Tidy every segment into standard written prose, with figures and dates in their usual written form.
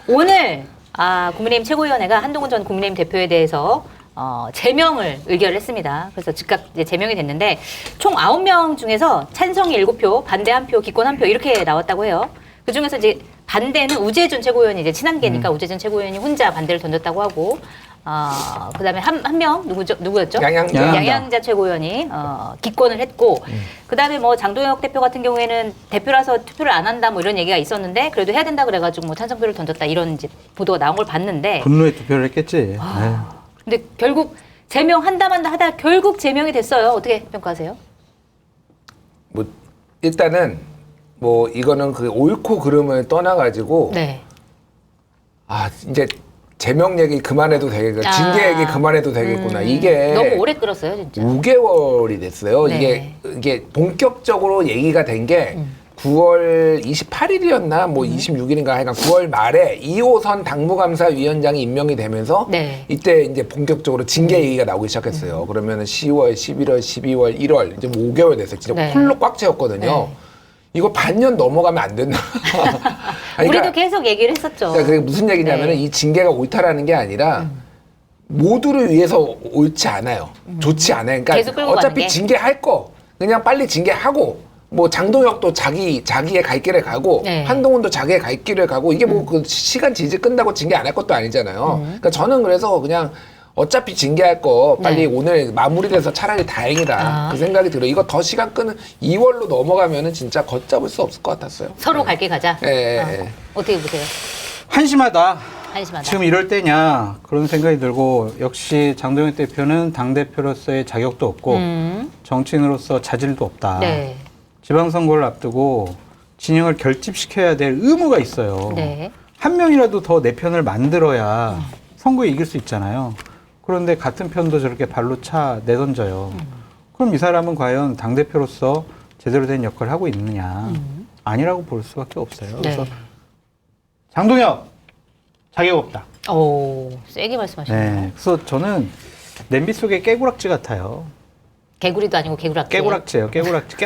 오늘 국민의힘 최고위원회가 한동훈 전 국민의힘 대표에 대해서 제명을 의결을 했습니다. 그래서 즉각 이제 제명이 됐는데 총 9명 중에서 찬성이 7표, 반대 1표, 기권 1표 이렇게 나왔다고 해요. 그중에서 이제 반대는 우재준 최고위원이 이제 친한계니까 우재준 최고위원이 혼자 반대를 던졌다고 하고 그다음에 한 명 누구였죠? 양양자 최고위원이 기권을 했고 그다음에 뭐 장동혁 대표 같은 경우에는 대표라서 투표를 안 한다 뭐 이런 얘기가 있었는데 그래도 해야 된다 그래가지고 뭐 찬성표를 던졌다 이런 이제 보도가 나온 걸 봤는데 분노의 투표를 했겠지. 근데 결국 제명한다 만다 하다가 결국 제명이 됐어요. 어떻게 평가하세요? 뭐 일단은 뭐 이거는 그 옳고 그름을 떠나가지고 네. 이제 제명 얘기 그만해도 되겠구나. 징계 얘기 그만해도 되겠구나. 이게 너무 오래 끌었어요, 진짜. 5개월이 됐어요. 네. 이게 본격적으로 얘기가 된 게 9월 28일이었나 뭐 26일인가 하여간 9월 말에 2호선 당무감사위원장이 임명이 되면서 네. 이때 이제 본격적으로 징계 얘기가 나오기 시작했어요. 그러면은 10월, 11월, 12월, 1월 이제 뭐 5개월 됐어요. 진짜 네. 풀로 꽉 채웠거든요. 네. 이거 반년 넘어가면 안 된다. 아니, 우리도 계속 얘기를 했었죠. 그러니까 그게 무슨 얘기냐면은 네. 이 징계가 옳다라는 게 아니라 모두를 위해서 옳지 않아요. 좋지 않아요. 계속 그러니까 끌고 가는 어차피 게? 징계할 거 그냥 빨리 징계하고 뭐 장동혁도 자기의 갈 길을 가고 네. 한동훈도 자기의 갈 길을 가고 이게 뭐 그 시간 질질 끈다고 징계 안 할 것도 아니잖아요. 그러니까 저는 그래서 그냥 어차피 징계할 거 빨리 네. 오늘 마무리돼서 차라리 다행이다 그 생각이 들어요. 이거 더 시간 끄는 2월로 넘어가면은 진짜 걷잡을 수 없을 것 같았어요. 서로 갈 길 가자. 예. 어떻게 보세요? 한심하다. 한심하다. 지금 이럴 때냐 그런 생각이 들고 역시 장동혁 대표는 당대표로서의 자격도 없고 정치인으로서 자질도 없다. 네. 지방선거를 앞두고 진영을 결집시켜야 될 의무가 있어요. 네. 한 명이라도 더 내 편을 만들어야 선거에 이길 수 있잖아요. 그런데 같은 편도 저렇게 발로 차 내던져요. 그럼 이 사람은 과연 당대표로서 제대로 된 역할을 하고 있느냐. 아니라고 볼 수밖에 없어요. 네. 그래서 장동혁 자격 없다. 오, 세게 말씀하시네요. 네. 그래서 저는 냄비 속의 깨구락지 같아요. 개구리도 아니고 개구락지. 깨구락지예요. 깨구락지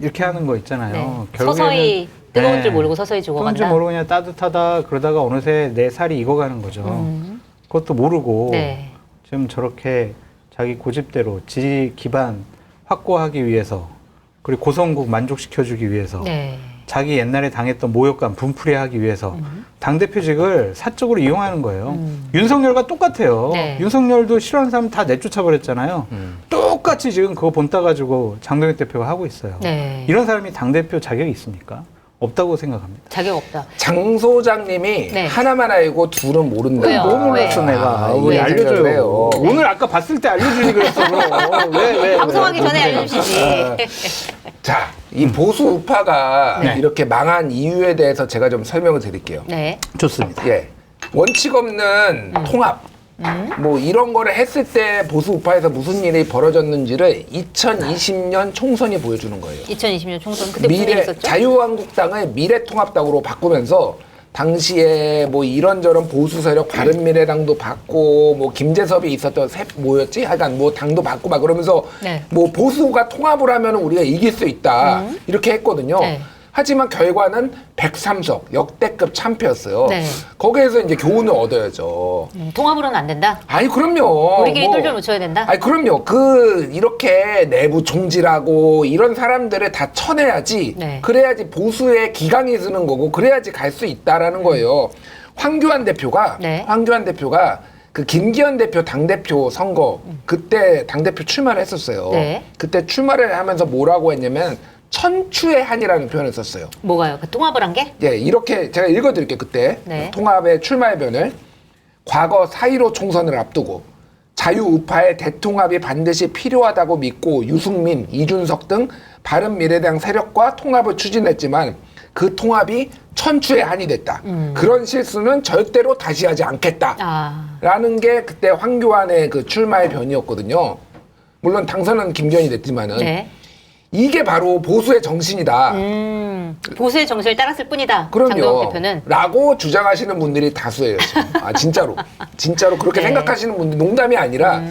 이렇게 하는 거 있잖아요. 네. 서서히 뜨거운 줄 모르고 서서히 뜨거운 죽어간다. 줄 모르고 그냥 따뜻하다 그러다가 어느새 내 살이 익어가는 거죠. 그것도 모르고 네. 지금 저렇게 자기 고집대로 지지 기반 확고하기 위해서 그리고 고성국 만족시켜주기 위해서 네. 자기 옛날에 당했던 모욕감 분풀이하기 위해서 당대표직을 사적으로 이용하는 거예요. 윤석열과 똑같아요. 네. 윤석열도 싫어하는 사람 다 내쫓아버렸잖아요. 똑같이 지금 그거 본따 가지고 장동혁 대표가 하고 있어요. 네. 이런 사람이 당대표 자격이 있습니까? 없다고 생각합니다. 자격 없다. 장 소장님이 네. 하나만 알고 둘은 모른다. 왜요? 너무 놀랐어 왜? 내가. 이게 우리 알려줘요. 생각을 해요. 오늘 아까 봤을 때 알려주니 그랬어. 왜? 방송하기 전에 알려주시지. 자, 이 보수 우파가 네. 이렇게 망한 이유에 대해서 제가 좀 설명을 드릴게요. 네. 좋습니다. 예. 원칙 없는 통합. 뭐 이런 거를 했을 때 보수 우파에서 무슨 일이 벌어졌는지를 2020년 총선이 보여주는 거예요. 2020년 총선 그때 무슨 일이 있었죠? 자유한국당을 미래통합당으로 바꾸면서 당시에 뭐 이런저런 보수 세력 바른미래당도 받고 뭐 김재섭이 있었던 뭐였지? 하여간 뭐 당도 받고 막 그러면서 네. 뭐 보수가 통합을 하면 우리가 이길 수 있다 이렇게 했거든요. 네. 하지만 결과는 103석 역대급 참패였어요. 네. 거기에서 이제 교훈을 얻어야죠. 통합으로는 안 된다. 아니 그럼요. 우리끼리 똘똘 묻혀야 된다. 아니 그럼요. 이렇게 내부 총질하고 이런 사람들을 다 쳐내야지. 네. 그래야지 보수의 기강이 서는 거고 그래야지 갈 수 있다라는 거예요. 황교안 대표가 그 김기현 대표 당대표 선거 그때 당대표 출마를 했었어요. 네. 그때 출마를 하면서 뭐라고 했냐면 천추의 한이라는 표현을 썼어요. 뭐가요? 그 통합을 한 게? 예, 이렇게 제가 읽어드릴게요. 그때 네. 통합의 출마의 변을 과거 4.15 총선을 앞두고 자유우파의 대통합이 반드시 필요하다고 믿고 유승민, 이준석 등 바른미래당 세력과 통합을 추진했지만 그 통합이 천추의 한이 됐다. 그런 실수는 절대로 다시 하지 않겠다. 라는 게 그때 황교안의 그 출마의 변이었거든요. 물론 당선은 김기현이 됐지만은 네. 이게 바로 보수의 정신이다. 보수의 정신을 따랐을 뿐이다. 그럼요. 장동혁 대표는. 라고 주장하시는 분들이 다수예요. 지금. 진짜로. 진짜로 그렇게 네. 생각하시는 분들 농담이 아니라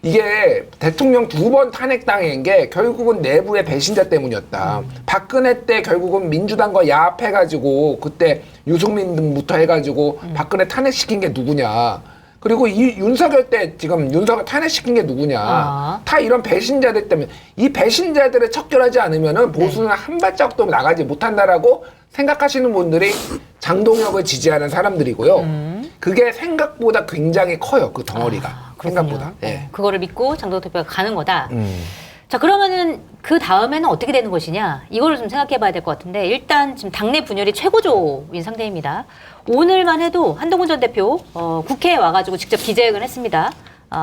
이게 대통령 2번 탄핵당한 게 결국은 내부의 배신자 때문이었다. 박근혜 때 결국은 민주당과 야합해가지고 그때 유승민 등부터 해가지고 박근혜 탄핵시킨 게 누구냐. 그리고 이 윤석열 때 지금 윤석열 탄핵시킨 게 누구냐. 다 이런 배신자들 때문에 이 배신자들을 척결하지 않으면은 보수는 한 발짝도 나가지 못한다라고 생각하시는 분들이 장동혁을 지지하는 사람들이고요. 그게 생각보다 굉장히 커요. 그 덩어리가. 생각보다. 예. 그거를 믿고 장동혁 대표가 가는 거다. 자, 그러면은 그 다음에는 어떻게 되는 것이냐? 이거를 좀 생각해 봐야 될 것 같은데, 일단 지금 당내 분열이 최고조인 상태입니다. 오늘만 해도 한동훈 전 대표 국회에 와가지고 직접 기자회견을 했습니다.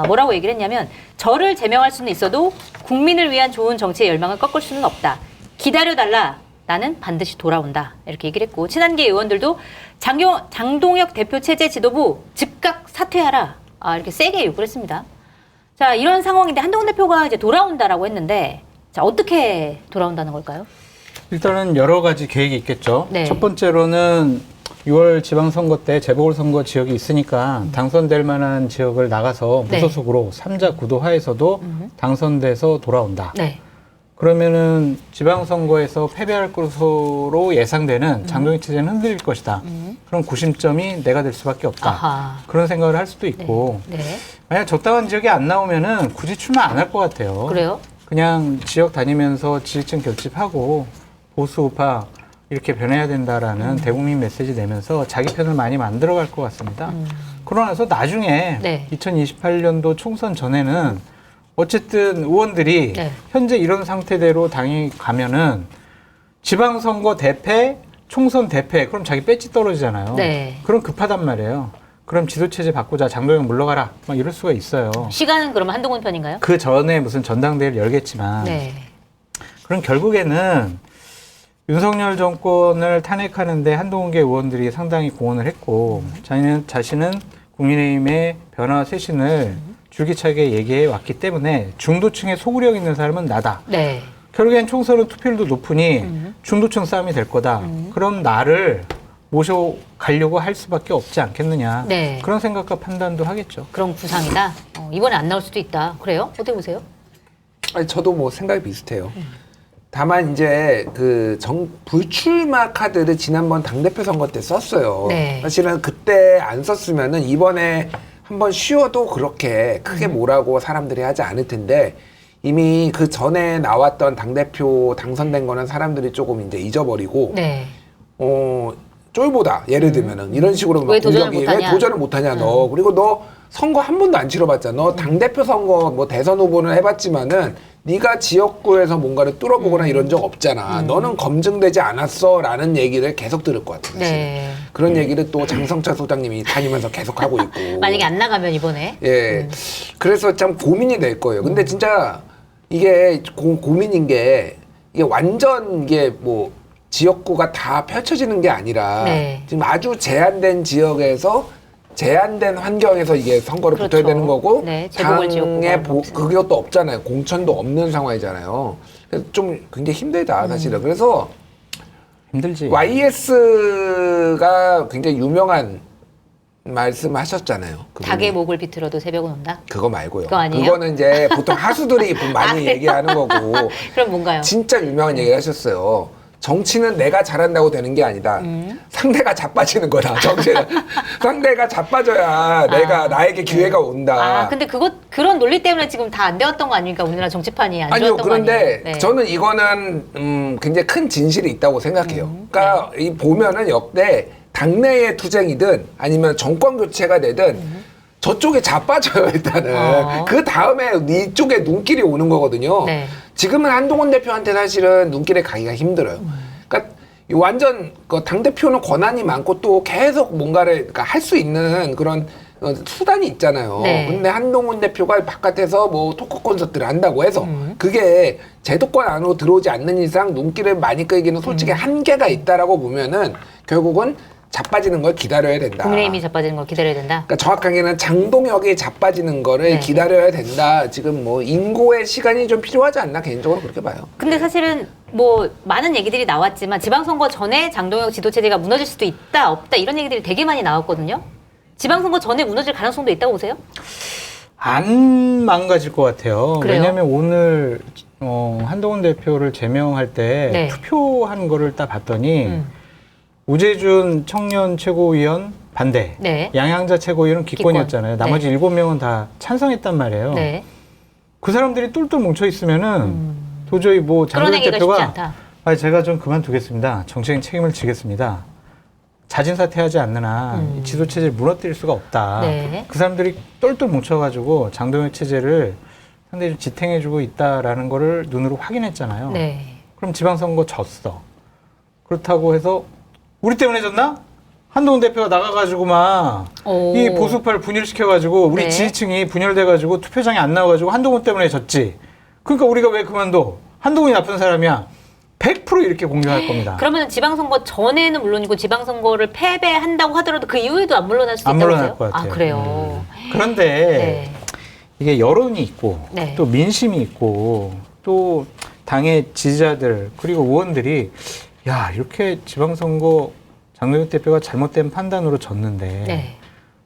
뭐라고 얘기를 했냐면, 저를 제명할 수는 있어도 국민을 위한 좋은 정치의 열망을 꺾을 수는 없다. 기다려달라. 나는 반드시 돌아온다. 이렇게 얘기를 했고, 친한계 의원들도 장동혁 대표 체제 지도부 즉각 사퇴하라. 이렇게 세게 요구를 했습니다. 자, 이런 상황인데 한동훈 대표가 이제 돌아온다라고 했는데, 자, 어떻게 돌아온다는 걸까요? 일단은 여러 가지 계획이 있겠죠. 네. 첫 번째로는 6월 지방선거 때 재보궐선거 지역이 있으니까 당선될 만한 지역을 나가서 네. 무소속으로 삼자 구도 하에서도 당선돼서 돌아온다. 네. 그러면은 지방선거에서 패배할 것으로 예상되는 장동혁 체제는 흔들릴 것이다. 그럼 구심점이 내가 될 수밖에 없다. 아하. 그런 생각을 할 수도 있고, 네. 만약 적당한 지역이 안 나오면은 굳이 출마 안 할 것 같아요. 그래요? 그냥 지역 다니면서 지지층 결집하고 보수 우파 이렇게 변해야 된다라는 대국민 메시지 내면서 자기 편을 많이 만들어갈 것 같습니다. 그러고 나서 나중에 네. 2028년도 총선 전에는 어쨌든 의원들이 네. 현재 이런 상태대로 당이 가면은 지방선거 대패, 총선 대패, 그럼 자기 배지 떨어지잖아요. 네. 그럼 급하단 말이에요. 그럼 지도체제 바꾸자, 장동혁 물러가라, 막 이럴 수가 있어요. 시간은 그러면 한동훈 편인가요? 그 전에 무슨 전당대회를 열겠지만, 네. 그럼 결국에는 윤석열 정권을 탄핵하는데 한동훈계 의원들이 상당히 공헌을 했고, 자신은 국민의힘의 변화 쇄신을 줄기차게 얘기해 왔기 때문에 중도층에 소구력 있는 사람은 나다. 네. 결국엔 총선은 투표율도 높으니 중도층 싸움이 될 거다. 그럼 나를 모셔가려고 할 수밖에 없지 않겠느냐. 네. 그런 생각과 판단도 하겠죠. 그런 구상이다. 이번에 안 나올 수도 있다. 그래요? 어떻게 보세요? 아니, 저도 뭐 생각이 비슷해요. 다만 이제 그 불출마 카드를 지난번 당대표 선거 때 썼어요. 네. 사실은 그때 안 썼으면은 이번에 한번 쉬어도 그렇게 크게 뭐라고 사람들이 하지 않을 텐데, 이미 그 전에 나왔던 당대표 당선된 거는 사람들이 조금 이제 잊어버리고, 네. 쫄보다, 예를 들면은 이런 식으로 막 왜 도전을 공격이, 못하냐? 왜 도전을 못하냐 너. 그리고 너 선거 한 번도 안 치러봤잖아. 너 당대표 선거 뭐 대선 후보는 해봤지만은 네가 지역구에서 뭔가를 뚫어보거나 이런 적 없잖아. 너는 검증되지 않았어라는 얘기를 계속 들을 것 같아. 네. 그런 얘기를 또 장성철 소장님이 다니면서 계속 하고 있고. 만약에 안 나가면 이번에. 예. 그래서 참 고민이 될 거예요. 근데 진짜 이게 고민인 게, 이게 완전 이게 뭐 지역구가 다 펼쳐지는 게 아니라, 네. 지금 아주 제한된 지역에서 제한된 환경에서 이게 선거를 그렇죠. 붙어야 되는 거고, 네, 재보궐지역구가 그것도 없잖아요. 공천도 없는 상황이잖아요. 그래서 좀 굉장히 힘들다, 사실은. 그래서 힘들지. YS가 굉장히 유명한 말씀하셨잖아요. 그분이. 닭의 목을 비틀어도 새벽은 온다. 그거 말고요. 그거 아니에요? 그거는 이제 보통 하수들이 많이 얘기하는 거고, 그럼 뭔가요? 진짜 유명한 얘기를 하셨어요. 정치는 내가 잘한다고 되는 게 아니다. 상대가 자빠지는 거다. 정치는 상대가 자빠져야 내가 나에게 기회가 온다. 근데 그런 논리 때문에 지금 다 안 되었던 거 아닙니까? 우리나라 정치판이 안 아니요, 좋았던 거 아니에요? 그런데 네. 저는 이거는 굉장히 큰 진실이 있다고 생각해요. 그러니까 이 보면은 역대 당내의 투쟁이든 아니면 정권 교체가 되든 저쪽에 자빠져요, 일단은. 그 다음에 이쪽에 눈길이 오는 거거든요. 네. 지금은 한동훈 대표한테 사실은 눈길에 가기가 힘들어요. 그러니까 완전 당대표는 권한이 많고 또 계속 뭔가를 할 수 있는 그런 수단이 있잖아요. 네. 근데 한동훈 대표가 바깥에서 뭐 토크 콘서트를 한다고 해서 그게 제도권 안으로 들어오지 않는 이상 눈길을 많이 끌기는 솔직히 한계가 있다라고 보면은 결국은 자빠지는 걸 기다려야 된다. 국민의힘이 자빠지는 걸 기다려야 된다. 그러니까 정확하게는 장동혁이 자빠지는 거를 네. 기다려야 된다. 지금 뭐 인고의 시간이 좀 필요하지 않나, 개인적으로 그렇게 봐요. 근데 사실은 뭐 많은 얘기들이 나왔지만 지방선거 전에 장동혁 지도체제가 무너질 수도 있다, 없다 이런 얘기들이 되게 많이 나왔거든요. 지방선거 전에 무너질 가능성도 있다고 보세요? 안 망가질 것 같아요. 그래요? 왜냐하면 오늘 한동훈 대표를 제명할 때 네. 투표한 거를 딱 봤더니 음. 우재준 청년 최고위원 반대, 네. 양양자 최고위원은 기권이었잖아요. 기권. 나머지 7명은 다 찬성했단 말이에요. 네. 그 사람들이 똘똘 뭉쳐 있으면은 도저히 뭐 장동혁 끌어내기가 쉽지 대표가 않다. 아니 제가 좀 그만두겠습니다. 정치적인 책임을 지겠습니다. 자진 사퇴하지 않는 한 이 지도 체제를 무너뜨릴 수가 없다. 네. 그 사람들이 똘똘 뭉쳐가지고 장동혁 체제를 상당히 좀 지탱해주고 있다라는 거를 눈으로 확인했잖아요. 네. 그럼 지방선거 졌어. 그렇다고 해서 우리 때문에 졌나? 한동훈 대표가 나가가지고 막 오. 이 보수파를 분열시켜가지고 우리 네. 지지층이 분열돼가지고 투표장에 안 나와가지고 한동훈 때문에 졌지. 그러니까 우리가 왜 그만둬? 한동훈이 나쁜 사람이야. 100% 이렇게 공격할 겁니다. 그러면 지방선거 전에는 물론이고 지방선거를 패배한다고 하더라도 그 이후에도 안 물러날 수 안 있다고 물러날 보세요? 것 같아요. 아, 그래요. 그런데 네. 이게 여론이 있고 네. 또 민심이 있고 또 당의 지지자들 그리고 의원들이 야 이렇게 지방선거 장동혁 대표가 잘못된 판단으로 졌는데 네.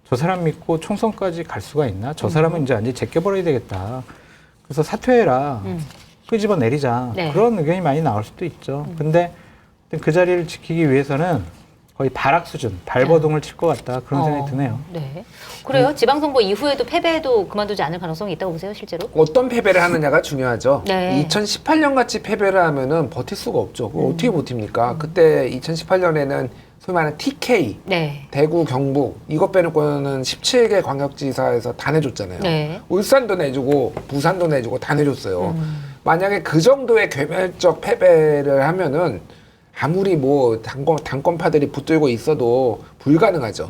저 사람 믿고 총선까지 갈 수가 있나? 저 사람은 이제 완전히 제껴버려야 되겠다. 그래서 사퇴해라. 끄집어 내리자. 네. 그런 의견이 많이 나올 수도 있죠. 근데 그 자리를 지키기 위해서는 거의 발악 수준, 발버둥을 칠 것 같다. 그런 생각이 드네요. 네. 그래요? 지방선거 이후에도 패배도 그만두지 않을 가능성이 있다고 보세요, 실제로? 어떤 패배를 하느냐가 중요하죠. 네. 2018년 같이 패배를 하면은 버틸 수가 없죠. 그거 어떻게 버팁니까? 그때 2018년에는 소위 말하는 TK, 네. 대구, 경북 이것 빼놓고는 17개 광역지사에서 다 내줬잖아요. 네. 울산도 내주고 부산도 내주고 다 내줬어요. 만약에 그 정도의 괴멸적 패배를 하면은 아무리 뭐 당권파들이 붙들고 있어도 불가능하죠.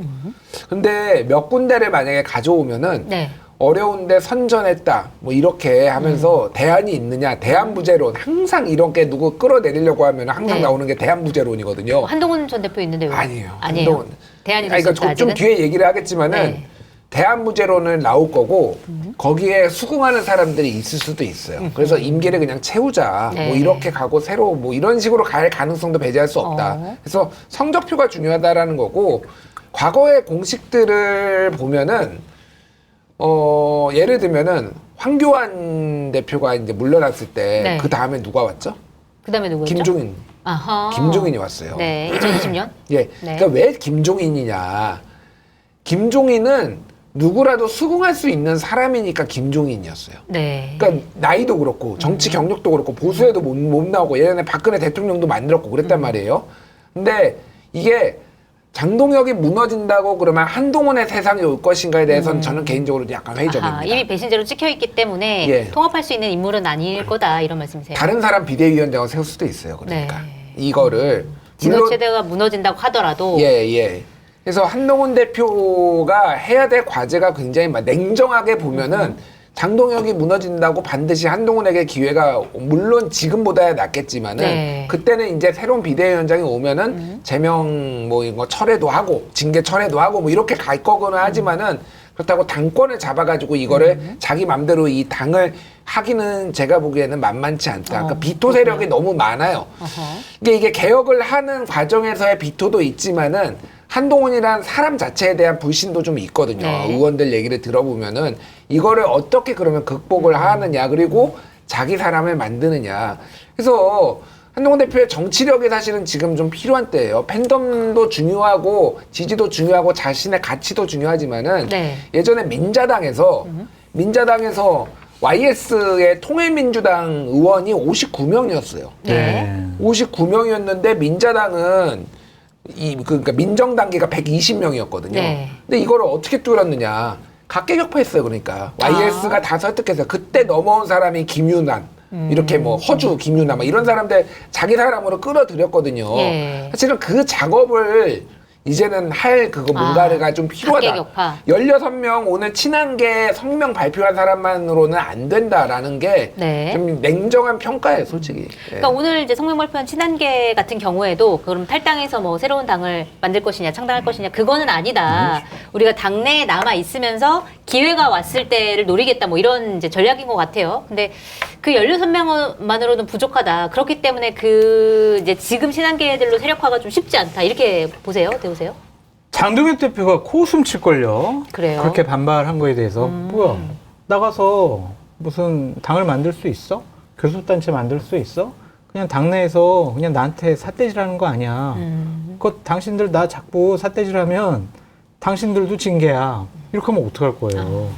근데 몇 군데를 만약에 가져오면은 네. 어려운데 선전했다 뭐 이렇게 하면서 대안이 있느냐 대안부재론 항상 이렇게 누구 끌어내리려고 하면 항상 네. 나오는 게 대안부재론이거든요. 한동훈 전 대표 있는데 왜? 아니에요. 아니에요. 한동훈. 대안이 그러니까 됐습니까, 좀 아직은? 뒤에 얘기를 하겠지만은 네. 대안부재론을 나올 거고 거기에 수긍하는 사람들이 있을 수도 있어요. 그래서 임기를 그냥 채우자. 네. 뭐 이렇게 가고 새로 뭐 이런 식으로 갈 가능성도 배제할 수 없다. 그래서 성적표가 중요하다라는 거고 과거의 공식들을 보면은 예를 들면은 황교안 대표가 이제 물러났을 때 네. 그 다음에 누가 왔죠? 그다음에 누구였죠? 김종인. 아하. 김종인이 왔어요. 네. 2020년? 예. 네. 그러니까 왜 김종인이냐? 김종인은 누구라도 수긍할 수 있는 사람이니까 김종인이었어요. 네. 그러니까 나이도 그렇고 정치 경력도 그렇고 보수에도 못 나오고 예전에 박근혜 대통령도 만들었고 그랬단 말이에요. 근데 이게 장동혁이 무너진다고 그러면 한동훈의 세상이 올 것인가에 대해서는 저는 개인적으로 약간 회의적입니다. 아하, 이미 배신자로 찍혀있기 때문에 예. 통합할 수 있는 인물은 아닐 거다 이런 말씀이세요? 다른 사람 비대위원장을 세울 수도 있어요. 그러니까 네. 이거를 지도 체제가 무너진다고 하더라도 예. 그래서 한동훈 대표가 해야 될 과제가 굉장히 냉정하게 보면은 장동혁이 무너진다고 반드시 한동훈에게 기회가 물론 지금보다야 낫겠지만은 네. 그때는 이제 새로운 비대위원장이 오면은 제명 뭐 이거 철회도 하고 징계 철회도 하고 뭐 이렇게 갈 거거나 하지만은 그렇다고 당권을 잡아가지고 이거를 자기 맘대로 이 당을 하기는 제가 보기에는 만만치 않다. 그러니까 비토 세력이 너무 많아요. 이게 개혁을 하는 과정에서의 비토도 있지만은 한동훈이란 사람 자체에 대한 불신도 좀 있거든요. 네. 의원들 얘기를 들어보면은 이거를 어떻게 그러면 극복을 하느냐 그리고 자기 사람을 만드느냐. 그래서 한동훈 대표의 정치력이 사실은 지금 좀 필요한 때예요. 팬덤도 중요하고 지지도 중요하고 자신의 가치도 중요하지만은 네. 예전에 민자당에서 YS의 통일민주당 의원이 59명이었어요. 네. 59명이었는데 민자당은 그러니까 민정단계가 120명이었거든요. 네. 근데 이거를 어떻게 뚫었느냐? 각계격파했어요. 그러니까 YS가 다 설득해서 그때 넘어온 사람이 김윤환 이렇게 뭐 허주, 김윤환 막 이런 사람들 자기 사람으로 끌어들였거든요. 예. 사실은 그 작업을 이제는 할 그거 뭔가가 좀 필요하다. 각계격파. 16명 오늘 친한계 성명 발표한 사람만으로는 안 된다라는 게 네. 좀 냉정한 평가예요, 솔직히. 예. 그러니까 오늘 이제 성명 발표한 친한계 같은 경우에도 그럼 탈당해서 뭐 새로운 당을 만들 것이냐 창당할 것이냐 그거는 아니다. 우리가 당내에 남아 있으면서 기회가 왔을 때를 노리겠다 뭐 이런 이제 전략인 것 같아요. 근데 그 16명만으로는 부족하다. 그렇기 때문에 그 이제 지금 친한계들로 세력화가 좀 쉽지 않다. 이렇게 보세요. 대우세요? 장동혁 대표가 코웃음 칠걸요. 그래요? 그렇게 반발한 거에 대해서 뭐야 나가서 무슨 당을 만들 수 있어? 교섭단체 만들 수 있어? 그냥 당내에서 그냥 나한테 삿대질하는 거 아니야. 그거 당신들 나 자꾸 삿대질하면 당신들도 징계야. 이렇게 하면 어떡할 거예요.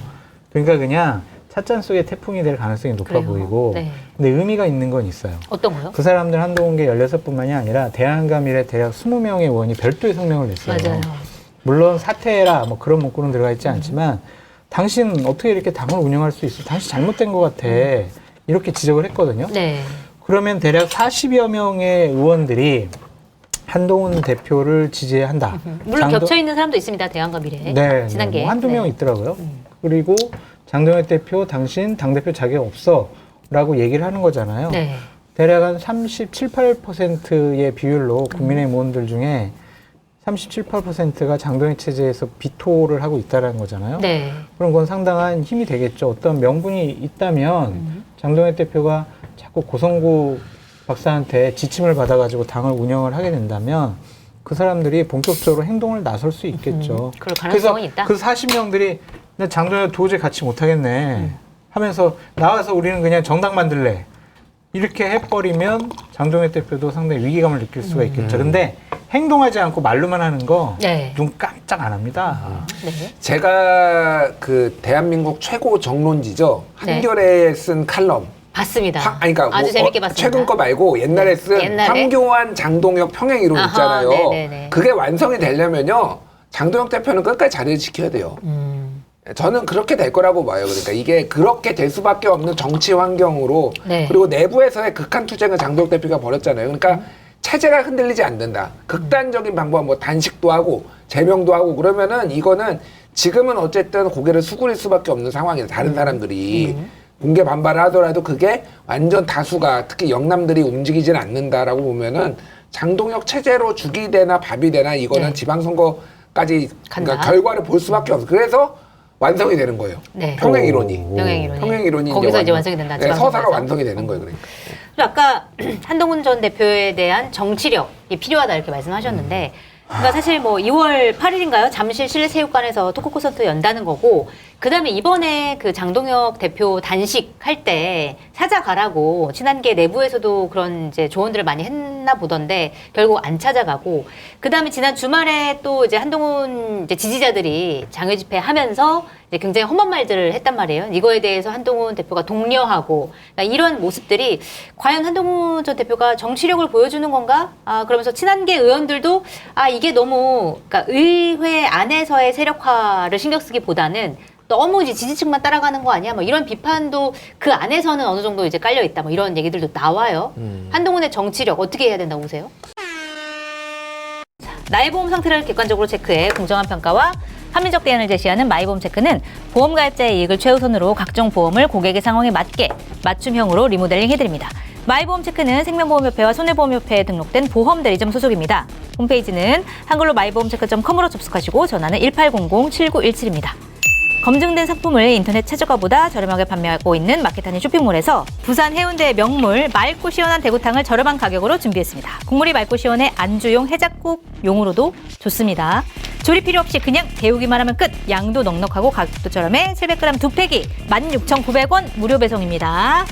그러니까 그냥 찻잔 속에 태풍이 될 가능성이 높아 그래요. 보이고 네. 근데 의미가 있는 건 있어요. 어떤 거요? 그 사람들 한동훈계 16뿐만이 아니라 대한과 미래 대략 20명의 의원이 별도의 성명을 냈어요. 맞아요. 물론 사퇴해라 뭐 그런 문구는 들어가 있지 않지만 당신 어떻게 이렇게 당을 운영할 수 있어? 당신 잘못된 것 같아. 이렇게 지적을 했거든요. 네. 그러면 대략 40여 명의 의원들이 한동훈 대표를 지지한다. 물론 겹쳐 있는 사람도 있습니다. 대안과 미래. 네, 지난게. 뭐 한두 명 네. 있더라고요. 그리고 장동혁 대표 당신 당대표 자격 없어 라고 얘기를 하는 거잖아요. 네. 대략 한 37, 8%의 비율로 국민의힘 의원들 중에 37, 8%가 장동혁 체제에서 비토를 하고 있다는 거잖아요. 네. 그럼 그건 상당한 힘이 되겠죠. 어떤 명분이 있다면 장동혁 대표가 자꾸 고성구 박사한테 지침을 받아가지고 당을 운영을 하게 된다면 그 사람들이 본격적으로 행동을 나설 수 있겠죠. 그럴 가능성은 있다. 그 40명들이 장동혁 도저히 같이 못하겠네 하면서 나와서 우리는 그냥 정당 만들래. 이렇게 해버리면 장동혁 대표도 상당히 위기감을 느낄 수가 있겠죠. 근데 행동하지 않고 말로만 하는 거 네. 눈 깜짝 안 합니다. 네. 제가 그 대한민국 최고 정론지죠. 네. 한겨레에 쓴 칼럼. 봤습니다. 아니, 그러니까 아주 뭐, 재밌게 봤습니다. 최근 거 말고 옛날에 쓴 옛날에? 황교안 장동혁 평행 이론 아하, 있잖아요. 네네네. 그게 완성이 되려면요. 장동혁 대표는 끝까지 자리를 지켜야 돼요. 저는 그렇게 될 거라고 봐요. 그러니까 이게 그렇게 될 수밖에 없는 정치 환경으로 네. 그리고 내부에서의 극한 투쟁을 장동혁 대표가 벌였잖아요. 그러니까 체제가 흔들리지 않는다. 극단적인 방법, 뭐 단식도 하고 제명도 하고 그러면은 이거는 지금은 어쨌든 고개를 수그릴 수밖에 없는 상황이에요. 다른 사람들이 공개 반발을 하더라도 그게 완전 다수가 특히 영남들이 움직이지는 않는다라고 보면은 장동혁 체제로 죽이 되나 밥이 되나 이거는 네. 지방선거까지 간다. 그러니까 결과를 볼 수밖에 없어요. 그래서 완성이 되는 거예요. 네. 평행 이론이. 평행 이론이. 평행 이론이 거기서 이제 완성이 된다. 네, 서사가 지방선거에서. 완성이 되는 거예요. 그러니까. 그리고 아까 한동훈 전 대표에 대한 정치력이 필요하다 이렇게 말씀하셨는데 그러니까 사실 뭐 2월 8일인가요? 잠실 실내체육관에서 토크 콘서트 연다는 거고 그다음에 이번에 그 장동혁 대표 단식 할 때 찾아가라고 친한계 내부에서도 그런 이제 조언들을 많이 했나 보던데 결국 안 찾아가고 그다음에 지난 주말에 또 이제 한동훈 이제 지지자들이 장외 집회 하면서 이제 굉장히 험한 말들을 했단 말이에요. 이거에 대해서 한동훈 대표가 독려하고 그러니까 이런 모습들이 과연 한동훈 전 대표가 정치력을 보여주는 건가? 아, 그러면서 친한계 의원들도 아, 이게 너무 그러니까 의회 안에서의 세력화를 신경 쓰기보다는 너무 이제 지지층만 따라가는 거 아니야? 뭐 이런 비판도 그 안에서는 어느 정도 이제 깔려 있다. 뭐 이런 얘기들도 나와요. 한동훈의 정치력 어떻게 해야 된다고 보세요? 자, 나의 보험 상태를 객관적으로 체크해 공정한 평가와 합리적 대안을 제시하는 마이보험 체크는 보험 가입자의 이익을 최우선으로 각종 보험을 고객의 상황에 맞게 맞춤형으로 리모델링 해드립니다. 마이보험 체크는 생명보험협회와 손해보험협회에 등록된 보험대리점 소속입니다. 홈페이지는 한글로 마이보험체크.com으로 접속하시고 전화는 1800-7917입니다. 검증된 상품을 인터넷 최저가보다 저렴하게 판매하고 있는 마켓하니 쇼핑몰에서 부산 해운대의 명물 맑고 시원한 대구탕을 저렴한 가격으로 준비했습니다. 국물이 맑고 시원해 안주용 해장국용으로도 좋습니다. 조리 필요 없이 그냥 데우기만 하면 끝! 양도 넉넉하고 가격도 저렴해 700g 2팩이 16,900원 무료 배송입니다.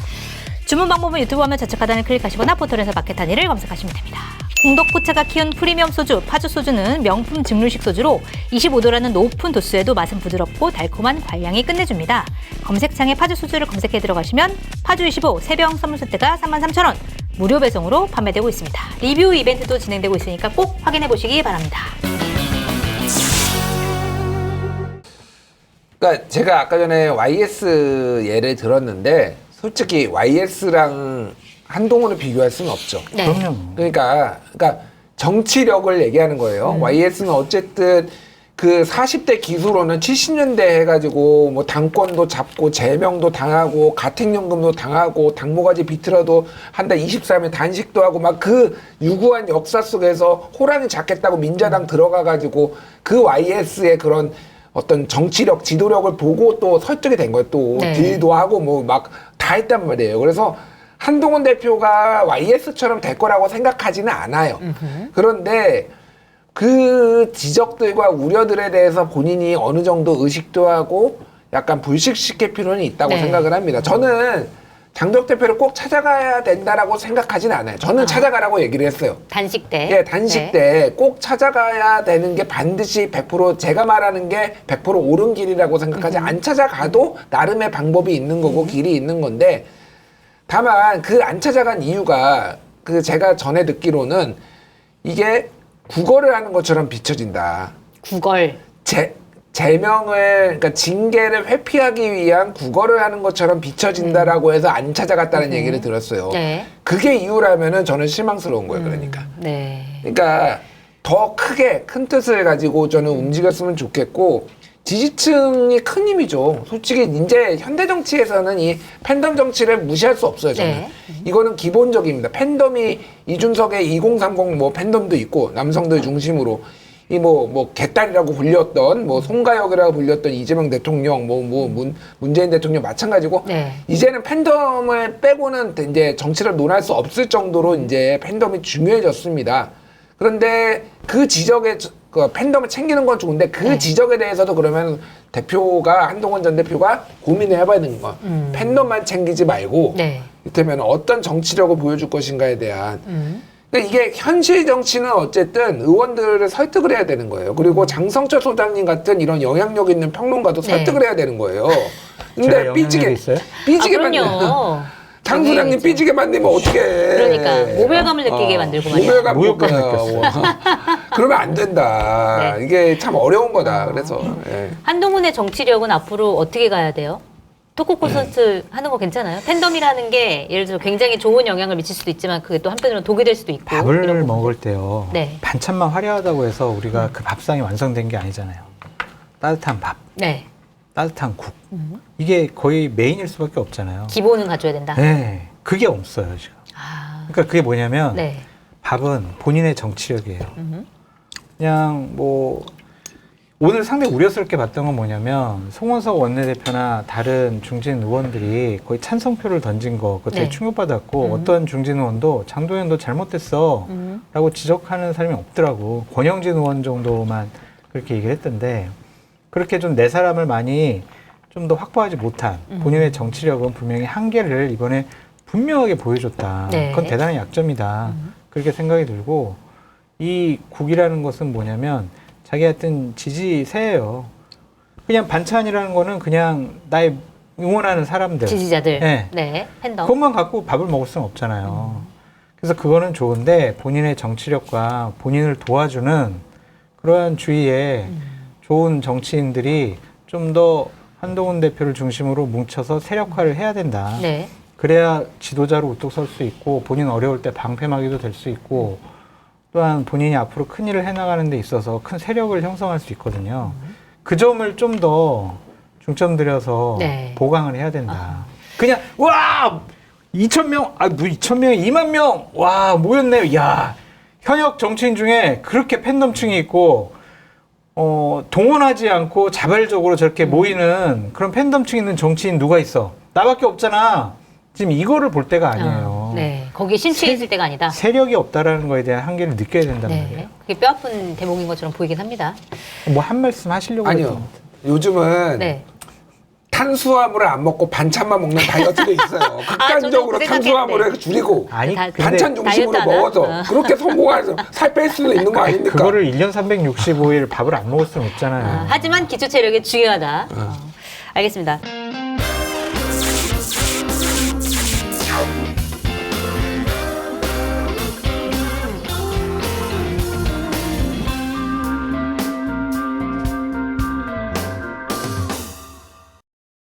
주문 방법은 유튜브 화면 좌측 하단을 클릭하시거나 포털에서 마켓하니를 검색하시면 됩니다. 홍덕포차가 키운 프리미엄 소주, 파주 소주는 명품 증류식 소주로 25도라는 높은 도수에도 맛은 부드럽고 달콤한 관량이 끝내줍니다. 검색창에 파주 소주를 검색해 들어가시면 파주25 3병 선물 세트가 33,000원 무료 배송으로 판매되고 있습니다. 리뷰 이벤트도 진행되고 있으니까 꼭 확인해 보시기 바랍니다. 그러니까 제가 아까 전에 YS 예를 들었는데 솔직히 YS랑 한동훈을 비교할 수는 없죠. 네. 그럼요. 그러니까 정치력을 얘기하는 거예요. YS는 어쨌든 그 40대 기수로는 70년대 해가지고 뭐 당권도 잡고 제명도 당하고 가택연금도 당하고 당모가지 비틀어도 한 달 23일 단식도 하고 막 그 유구한 역사 속에서 호랑이 잡겠다고 민자당 들어가가지고 그 YS의 그런 어떤 정치력, 지도력을 보고 또 설득이 된 거예요. 또 네. 딜도 하고 뭐 막 다 했단 말이에요. 그래서 한동훈 대표가 YS처럼 될 거라고 생각하지는 않아요. 그런데 그 지적들과 우려들에 대해서 본인이 어느 정도 의식도 하고 약간 불식시킬 필요는 있다고 네. 생각을 합니다. 저는 장덕 대표를 꼭 찾아가야 된다라고 생각하진 않아요. 저는 찾아가라고 얘기를 했어요. 단식 때. 예, 단식 때 꼭 찾아가야 되는 게 반드시 100% 제가 말하는 게 100% 옳은 길이라고 생각하지 안 찾아가도 나름의 방법이 있는 거고 길이 있는 건데 다만 그 안 찾아간 이유가 그 제가 전에 듣기로는 이게 국어를 하는 것처럼 비춰진다. 구걸. 제명을 그러니까 징계를 회피하기 위한 국어를 하는 것처럼 비춰진다라고 해서 안 찾아갔다는 얘기를 들었어요. 네. 그게 이유라면은 저는 실망스러운 거예요. 그러니까. 네. 그러니까 더 크게 큰 뜻을 가지고 저는 움직였으면 좋겠고 지지층이 큰 힘이죠. 솔직히 이제 현대 정치에서는 이 팬덤 정치를 무시할 수 없어요. 저는 네. 이거는 기본적입니다. 팬덤이 이준석의 2030 뭐 팬덤도 있고 남성들 중심으로 이 뭐 개딸이라고 불렸던 뭐 송가혁이라고 불렸던 이재명 대통령 문재인 대통령 마찬가지고 네. 이제는 팬덤을 빼고는 이제 정치를 논할 수 없을 정도로 이제 팬덤이 중요해졌습니다. 그런데 그 지적에 그 팬덤을 챙기는 건 좋은데 그 네. 지적에 대해서도 그러면 대표가 한동훈 전 대표가 고민을 해봐야 되는 거. 팬덤만 챙기지 말고 네. 이를테면 어떤 정치력을 보여줄 것인가에 대한. 근데 이게 현실 정치는 어쨌든 의원들을 설득을 해야 되는 거예요. 그리고 장성철 소장님 같은 이런 영향력 있는 평론가도 네. 설득을 해야 되는 거예요. 제가 근데 영향력이 삐지게 있어요? 삐지게 아, 만들면 그럼요. 장 소장님 삐지게 만들면 어떡해. 그러니까 모멸감을 느끼게 만들고 말이야. 모멸감 모욕감 느껴요. 그러면 안 된다. 네. 이게 참 어려운 거다. 그래서 예. 한동훈의 정치력은 앞으로 어떻게 가야 돼요? 토크 콘서트 하는 거 괜찮아요? 팬덤이라는 게 예를 들어 굉장히 좋은 영향을 미칠 수도 있지만 그게 또 한편으로는 독이 될 수도 있고 밥을 이런 먹을 때요. 네. 반찬만 화려하다고 해서 우리가 그 밥상이 완성된 게 아니잖아요. 따뜻한 밥, 네. 따뜻한 국. 이게 거의 메인일 수밖에 없잖아요. 기본은 가져야 된다. 네, 그게 없어요 지금. 아, 그러니까 그게 뭐냐면 네. 밥은 본인의 정치력이에요. 그냥 뭐 오늘 상당히 우려스럽게 봤던 건 뭐냐면 송원석 원내대표나 다른 중진 의원들이 거의 찬성표를 던진 거 그거 되게 네. 충격받았고 어떤 중진 의원도 장도연 너 잘못됐어 라고 지적하는 사람이 없더라고. 권영진 의원 정도만 그렇게 얘기를 했던데 그렇게 좀 내 사람을 많이 좀 더 확보하지 못한 본인의 정치력은 분명히 한계를 이번에 분명하게 보여줬다. 네. 그건 대단한 약점이다. 그렇게 생각이 들고 이 국이라는 것은 뭐냐면 자기한테는 지지세예요. 그냥 반찬이라는 거는 그냥 나의 응원하는 사람들. 지지자들. 네. 네. 팬덤. 그것만 갖고 밥을 먹을 수는 없잖아요. 그래서 그거는 좋은데 본인의 정치력과 본인을 도와주는 그러한 주위에 좋은 정치인들이 좀 더 한동훈 대표를 중심으로 뭉쳐서 세력화를 해야 된다. 네. 그래야 지도자로 우뚝 설 수 있고 본인 어려울 때 방패막이도 될 수 있고 또한 본인이 앞으로 큰 일을 해나가는 데 있어서 큰 세력을 형성할 수 있거든요. 그 점을 좀 더 중점 들여서 네. 보강을 해야 된다. 그냥 와 2,000명 뭐 2,000명 2만 명 와 모였네요. 야 현역 정치인 중에 그렇게 팬덤층이 있고 동원하지 않고 자발적으로 저렇게 모이는 그런 팬덤층 있는 정치인 누가 있어? 나밖에 없잖아. 지금 이거를 볼 때가 아니에요. 네. 거기에 심취해 있을 때가 아니다. 세력이 없다라는 거에 대한 한계를 느껴야 된단 말이에요. 네. 그게 뼈아픈 대목인 것처럼 보이긴 합니다. 뭐 한 말씀 하시려고 아니요. 했던 요즘은 네. 탄수화물을 안 먹고 반찬만 먹는 다이어트도 있어요. 극단적으로 저도 그 탄수화물을 줄이고 아니 다- 근데 반찬 중심으로 다이어트 하나? 먹어서 그렇게 성공해서 살 뺄 수도 있는 거 아닙니까? 그거를 1년 365일 밥을 안 먹을 수는 없잖아요. 하지만 기초 체력이 중요하다. 알겠습니다.